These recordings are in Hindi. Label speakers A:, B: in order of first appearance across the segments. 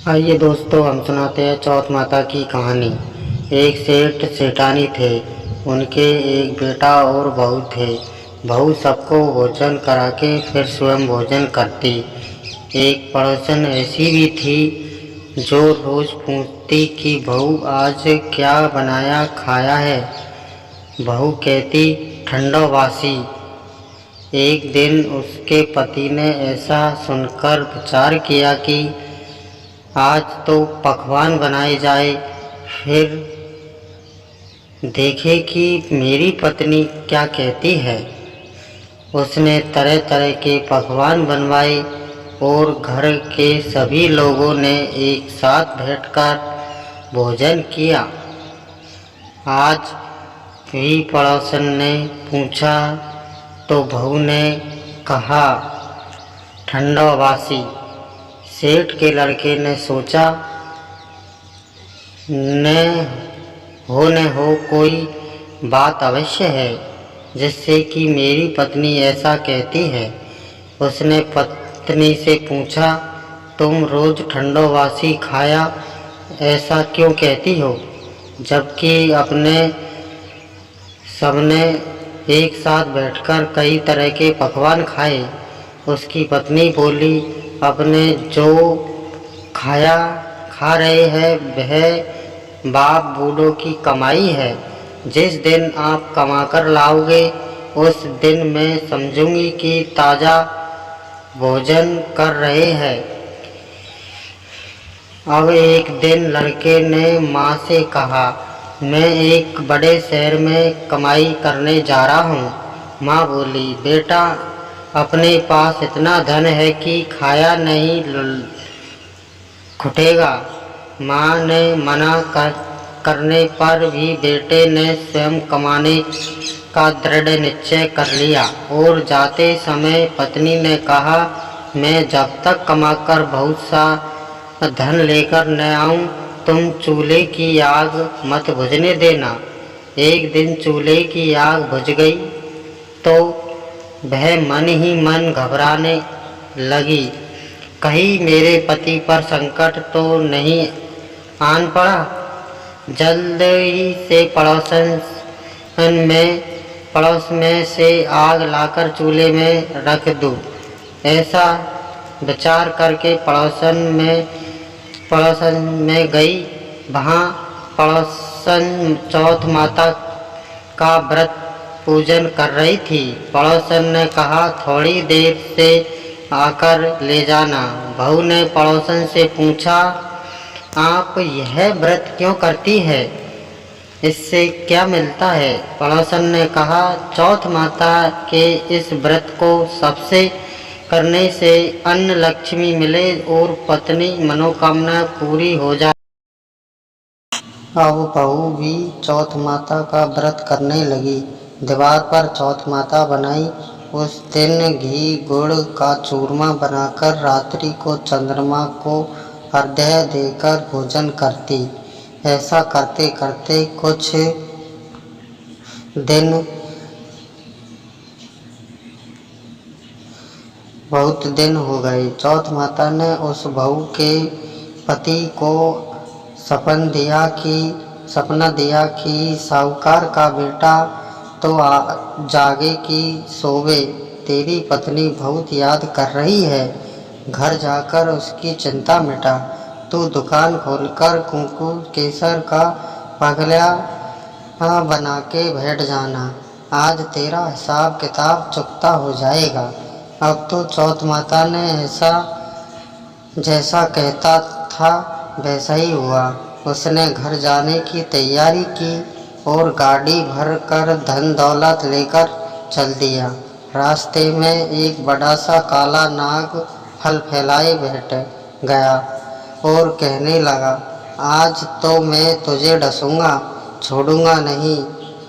A: आइए दोस्तों, हम सुनाते हैं चौथ माता की कहानी। एक सेठ सेठानी थे। उनके एक बेटा और बहू थे। बहू सबको भोजन करा के फिर स्वयं भोजन करती। एक पड़ोसन ऐसी भी थी जो रोज पूछती कि बहू आज क्या बनाया खाया है। बहू कहती ठंडो बासी। एक दिन उसके पति ने ऐसा सुनकर विचार किया कि आज तो पकवान बनाए जाए, फिर देखे कि मेरी पत्नी क्या कहती है। उसने तरह तरह के पकवान बनवाए और घर के सभी लोगों ने एक साथ बैठकर भोजन किया। आज भी पड़ोसन ने पूछा तो बहू ने कहा ठंडो बासी। सेठ के लड़के ने सोचा न हो कोई बात अवश्य है जिससे कि मेरी पत्नी ऐसा कहती है। उसने पत्नी से पूछा, तुम रोज ठंडो बासी खाया ऐसा क्यों कहती हो, जबकि अपने सबने एक साथ बैठकर कई तरह के पकवान खाए। उसकी पत्नी बोली, अपने जो खाया खा रहे हैं वह बाप बूढ़ों की कमाई है। जिस दिन आप कमाकर लाओगे उस दिन मैं समझूंगी कि ताज़ा भोजन कर रहे हैं। अब एक दिन लड़के ने माँ से कहा, मैं एक बड़े शहर में कमाई करने जा रहा हूँ। माँ बोली, बेटा अपने पास इतना धन है कि खाया नहीं घुटेगा। माँ ने मना करने पर भी बेटे ने स्वयं कमाने का दृढ़ निश्चय कर लिया और जाते समय पत्नी ने कहा, मैं जब तक कमाकर बहुत सा धन लेकर न आऊं तुम चूल्हे की आग मत बुझने देना। एक दिन चूल्हे की आग बुझ गई तो वह मन ही मन घबराने लगी, कहीं मेरे पति पर संकट तो नहीं आन पड़ा। जल्द ही से पड़ोस में से आग लाकर चूल्हे में रख दूं। ऐसा विचार करके पड़ोसन में गई। वहाँ पड़ोसन चौथ माता का व्रत पूजन कर रही थी। पड़ोसन ने कहा, थोड़ी देर से आकर ले जाना। बहू ने पड़ोसन से पूछा, आप यह व्रत क्यों करती है, इससे क्या मिलता है। पड़ोसन ने कहा, चौथ माता के इस व्रत को सबसे करने से अन्न लक्ष्मी मिले और पत्नी मनोकामना पूरी हो जाए। अब बहू भी चौथ माता का व्रत करने लगी। दीवार पर चौथ माता बनाई। उस दिन घी गुड़ का चूरमा बनाकर रात्रि को चंद्रमा को अर्घ्य देकर भोजन करती। ऐसा करते करते बहुत दिन हो गए। चौथ माता ने उस बहू के पति को सपना दिया कि साहूकार का बेटा तो जागे कि सोवे, तेरी पत्नी बहुत याद कर रही है। घर जाकर उसकी चिंता मिटा। तू दुकान खोलकर कुंकू केसर का पगला बना के बैठ जाना। आज तेरा हिसाब किताब चुकता हो जाएगा। अब तो चौथ माता ने ऐसा जैसा कहता था वैसा ही हुआ। उसने घर जाने की तैयारी की और गाड़ी भर कर धन दौलत लेकर चल दिया। रास्ते में एक बड़ा सा काला नाग फल फैलाए बैठ गया और कहने लगा, आज तो मैं तुझे डसूंगा, छोड़ूंगा नहीं।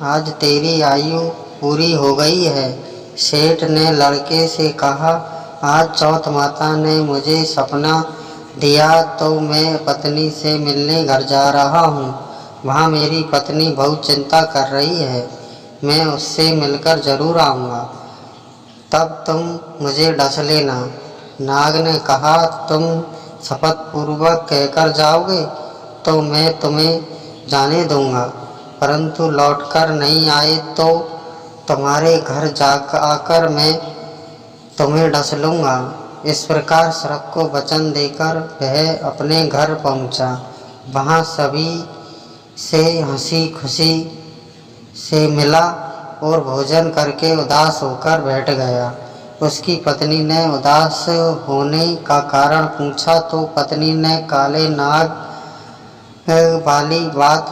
A: आज तेरी आयु पूरी हो गई है। सेठ ने लड़के से कहा, आज चौथ माता ने मुझे सपना दिया तो मैं पत्नी से मिलने घर जा रहा हूँ। वहाँ मेरी पत्नी बहुत चिंता कर रही है। मैं उससे मिलकर ज़रूर आऊँगा, तब तुम मुझे डस लेना। नाग ने कहा, तुम शपथ पूर्वक कहकर जाओगे तो मैं तुम्हें जाने दूंगा, परंतु लौटकर नहीं आए तो तुम्हारे घर आकर मैं तुम्हें डस लूँगा। इस प्रकार सर्प को वचन देकर वह अपने घर पहुँचा। वहाँ सभी से हंसी खुशी से मिला और भोजन करके उदास होकर बैठ गया। उसकी पत्नी ने उदास होने का कारण पूछा तो पत्नी ने काले नाग वाली बात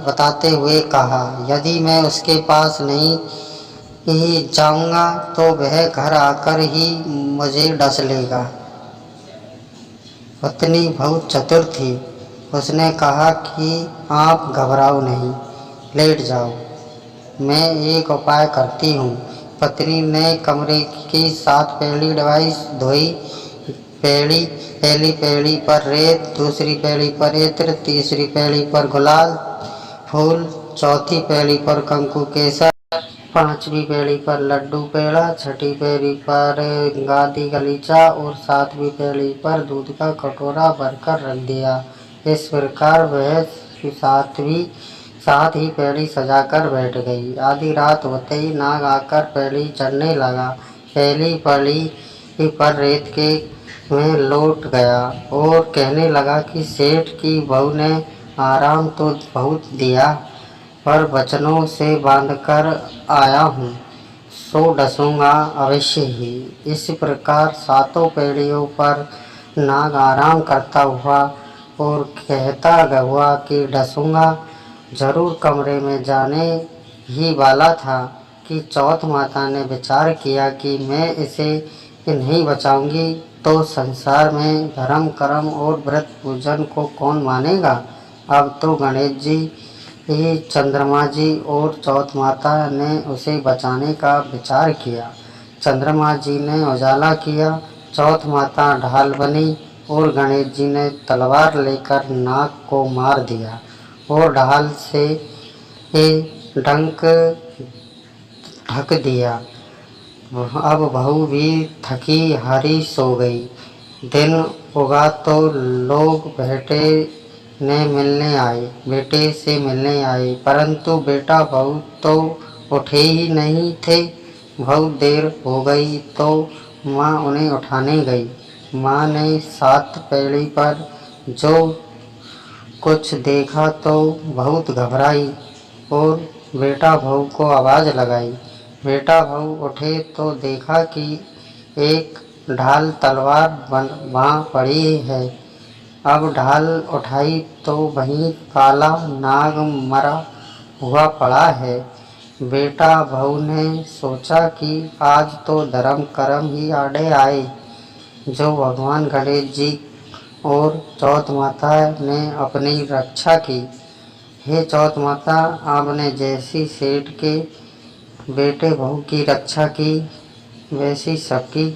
A: बताते हुए कहा, यदि मैं उसके पास नहीं जाऊंगा तो वह घर आकर ही मुझे डस लेगा। पत्नी बहुत चतुर थी। उसने कहा कि आप घबराओ नहीं, लेट जाओ, मैं एक उपाय करती हूँ। पत्नी ने कमरे की 7 पैड़ी डिवाइस धोई। पहली पैड़ी पर रेत, दूसरी पैड़ी पर इत्र, तीसरी पैड़ी पर गुलाल फूल, चौथी पैड़ी पर कंकु केसर, 5वीं पैड़ी पर लड्डू पेड़ा, 6ठी पैड़ी पर गादी गलीचा और 7वीं पैड़ी पर दूध का कटोरा भरकर रख दिया। इस प्रकार वह 7 ही पैड़ी सजाकर बैठ गई। आधी रात होते ही नाग आकर पैड़ी चढ़ने लगा। पहली पैड़ी पर रेत के में लौट गया और कहने लगा कि सेठ की बहू ने आराम तो बहुत दिया, पर वचनों से बांधकर आया हूँ, सो डसूंगा अवश्य ही। इस प्रकार 7 पैड़ियों पर नाग आराम करता हुआ और कहता हुआ कि डसूंगा जरूर कमरे में जाने ही वाला था कि चौथ माता ने विचार किया कि मैं इसे नहीं बचाऊंगी तो संसार में धर्म कर्म और व्रत पूजन को कौन मानेगा। अब तो गणेश जी, चंद्रमा जी और चौथ माता ने उसे बचाने का विचार किया। चंद्रमा जी ने उजाला किया, चौथ माता ढाल बनी और गणेश जी ने तलवार लेकर नाग को मार दिया और ढाल से डंक ढक दिया। अब बहू भी थकी हारी सो गई। दिन उगा तो लोग बेटे से मिलने आए, परंतु बेटा बहू तो उठे ही नहीं थे। बहुत देर हो गई तो माँ उन्हें उठाने गई। माँ ने 7 पैड़ी पर जो कुछ देखा तो बहुत घबराई और बेटा बहू को आवाज़ लगाई। बेटा बहू उठे तो देखा कि एक ढाल तलवार वहाँ पड़ी है। अब ढाल उठाई तो वहीं काला नाग मरा हुआ पड़ा है। बेटा बहू ने सोचा कि आज तो धर्म कर्म ही आड़े आए, जो भगवान गणेश जी और चौथ माता ने अपनी रक्षा की। हे चौथ माता, आपने जैसी सेठ के बेटे बहू की रक्षा की वैसी सबकी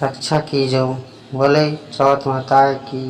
A: रक्षा कीजो। बोले चौथ माता की।